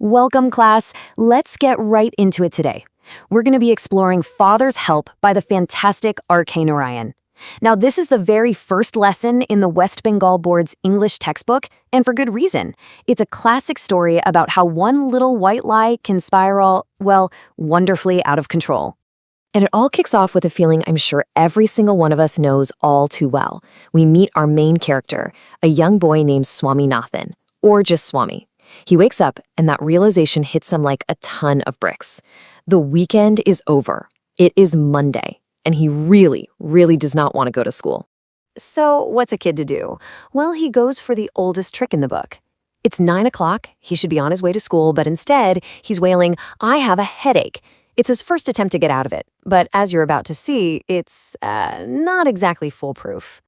Welcome, class. Let's get right into it today. We're going to be exploring Father's Help by the fantastic R.K. Narayan. Now, this is the very first lesson in the West Bengal Board's English textbook, and for good reason. It's a classic story about how one little white lie can spiral, well, wonderfully out of control. And it all kicks off with a feeling I'm sure every single one of us knows all too well. We meet our main character, a young boy named Swaminathan, or just Swami. He wakes up, and that realization hits him like a ton of bricks. The weekend is over. It is Monday, and he really, really does not want to go to school. So what's a kid to do? Well, he goes for the oldest trick in the book. It's 9 o'clock. He should be on his way to school, but instead, he's wailing, "I have a headache." It's his first attempt to get out of it, but as you're about to see, it's not exactly foolproof.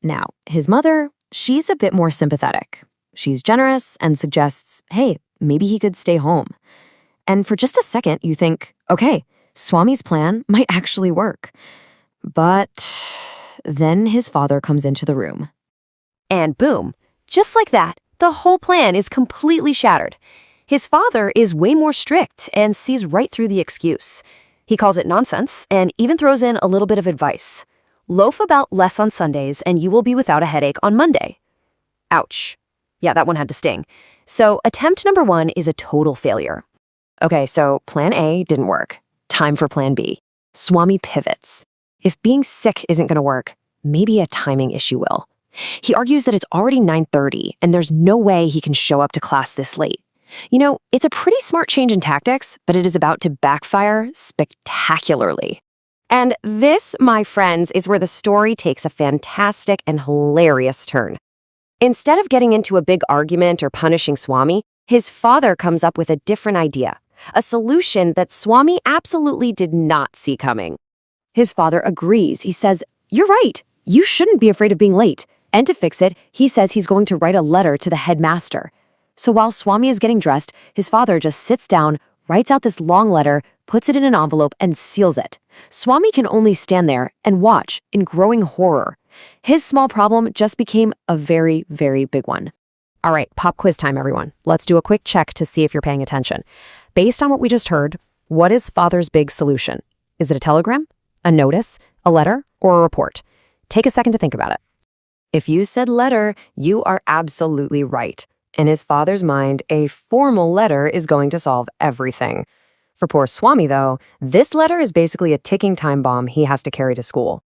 Now, his mother, she's a bit more sympathetic. She's generous and suggests, hey, maybe he could stay home. And for just a second, you think, okay, Swami's plan might actually work. But then his father comes into the room. And boom, just like that, the whole plan is completely shattered. His father is way more strict and sees right through the excuse. He calls it nonsense and even throws in a little bit of advice. Loaf about less on Sundays and you will be without a headache on Monday. Ouch. Yeah, that one had to sting. So attempt number 1 is a total failure. Okay, so plan A didn't work. Time for plan B. Swami pivots. If being sick isn't going to work, maybe a timing issue will. He argues that it's already 9:30 and there's no way he can show up to class this late. You know, it's a pretty smart change in tactics, but it is about to backfire spectacularly. And this, my friends, is where the story takes a fantastic and hilarious turn. Instead of getting into a big argument or punishing Swami, his father comes up with a different idea, a solution that Swami absolutely did not see coming. His father agrees. He says, "You're right. You shouldn't be afraid of being late." And to fix it, he says he's going to write a letter to the headmaster. So while Swami is getting dressed, his father just sits down, writes out this long letter, puts it in an envelope, and seals it. Swami can only stand there and watch in growing horror. His small problem just became a very, very big one. All right, pop quiz time, everyone. Let's do a quick check to see if you're paying attention. Based on what we just heard, what is Father's big solution? Is it a telegram, a notice, a letter, or a report? Take a second to think about it. If you said letter, you are absolutely right. In his father's mind, a formal letter is going to solve everything. For poor Swami, though, this letter is basically a ticking time bomb he has to carry to school.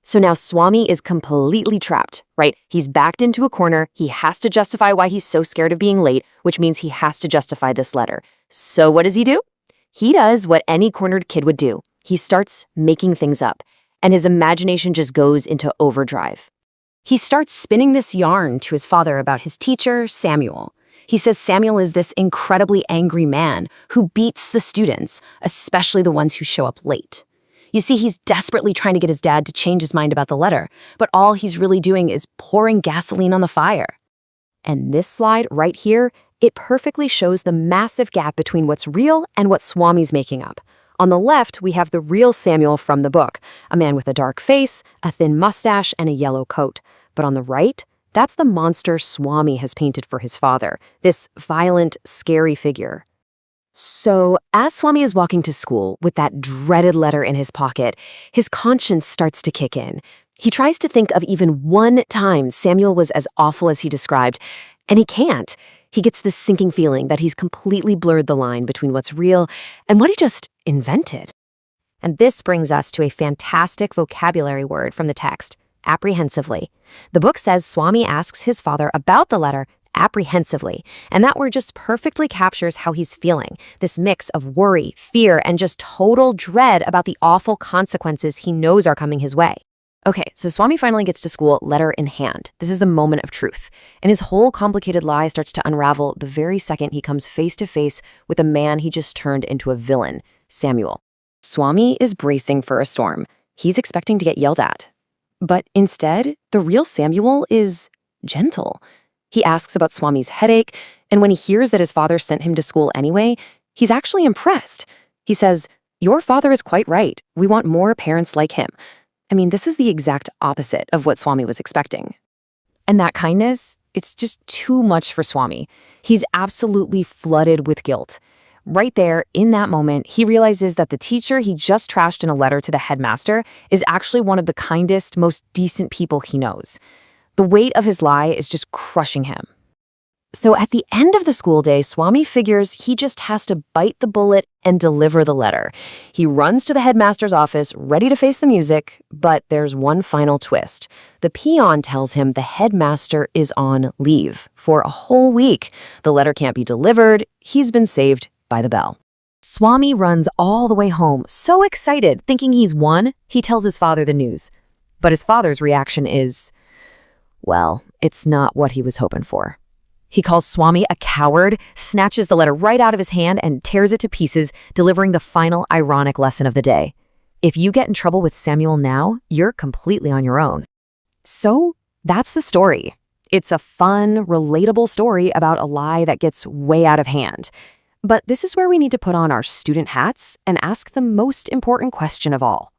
So now Swami is completely trapped, right? He's backed into a corner. He has to justify why he's so scared of being late, which means he has to justify this letter. So what does he do? He does what any cornered kid would do. He starts making things up, and his imagination just goes into overdrive. He starts spinning this yarn to his father about his teacher, Samuel. He says Samuel is this incredibly angry man who beats the students, especially the ones who show up late. You see, he's desperately trying to get his dad to change his mind about the letter, but all he's really doing is pouring gasoline on the fire. And this slide right here, it perfectly shows the massive gap between what's real and what Swami's making up. On the left, we have the real Samuel from the book, a man with a dark face, a thin mustache, and a yellow coat. But on the right, that's the monster Swami has painted for his father, this violent, scary figure. So, as Swami is walking to school with that dreaded letter in his pocket, his conscience starts to kick in. He tries to think of even one time Samuel was as awful as he described, and he can't. He gets this sinking feeling that he's completely blurred the line between what's real and what he just invented. And this brings us to a fantastic vocabulary word from the text, apprehensively. The book says Swami asks his father about the letter apprehensively, and that word just perfectly captures how he's feeling, this mix of worry, fear, and just total dread about the awful consequences he knows are coming his way. Okay, so Swami finally gets to school, letter in hand. This is the moment of truth, and his whole complicated lie starts to unravel the very second he comes face to face with a man he just turned into a villain, Samuel. Swami is bracing for a storm. He's expecting to get yelled at. But instead, the real Samuel is gentle. He asks about Swami's headache, and when he hears that his father sent him to school anyway, he's actually impressed. He says, "Your father is quite right. We want more parents like him." I mean, this is the exact opposite of what Swami was expecting. And that kindness, it's just too much for Swami. He's absolutely flooded with guilt. Right there, in that moment, he realizes that the teacher he just trashed in a letter to the headmaster is actually one of the kindest, most decent people he knows. The weight of his lie is just crushing him. So at the end of the school day, Swami figures he just has to bite the bullet and deliver the letter. He runs to the headmaster's office, ready to face the music, but there's one final twist. The peon tells him the headmaster is on leave for a whole week. The letter can't be delivered. He's been saved by the bell. Swami runs all the way home, so excited, thinking he's won. He tells his father the news. But his father's reaction is, well, it's not what he was hoping for. He calls Swami a coward, snatches the letter right out of his hand, and tears it to pieces, delivering the final ironic lesson of the day. If you get in trouble with Samuel now, you're completely on your own. So that's the story. It's a fun, relatable story about a lie that gets way out of hand. But this is where we need to put on our student hats and ask the most important question of all.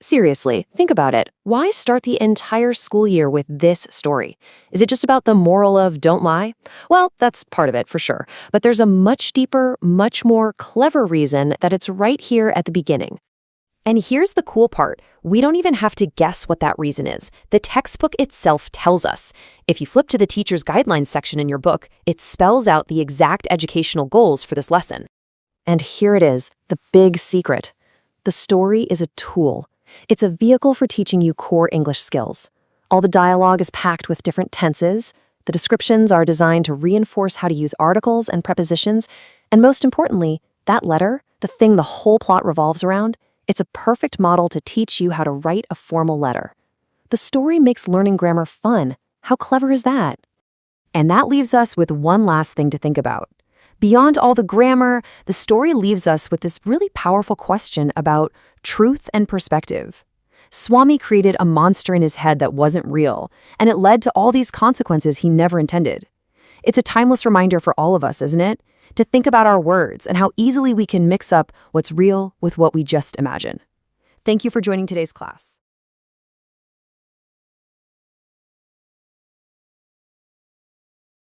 Seriously, think about it. Why start the entire school year with this story? Is it just about the moral of don't lie? Well, that's part of it for sure. But there's a much deeper, much more clever reason that it's right here at the beginning. And here's the cool part. We don't even have to guess what that reason is. The textbook itself tells us. If you flip to the teacher's guidelines section in your book, it spells out the exact educational goals for this lesson. And here it is, the big secret. The story is a tool. It's a vehicle for teaching you core English skills. All the dialogue is packed with different tenses. The descriptions are designed to reinforce how to use articles and prepositions. And most importantly, that letter, the thing the whole plot revolves around, it's a perfect model to teach you how to write a formal letter. The story makes learning grammar fun. How clever is that? And that leaves us with one last thing to think about. Beyond all the grammar, the story leaves us with this really powerful question about truth and perspective. Swami created a monster in his head that wasn't real, and it led to all these consequences he never intended. It's a timeless reminder for all of us, isn't it? To think about our words and how easily we can mix up what's real with what we just imagine. Thank you for joining today's class.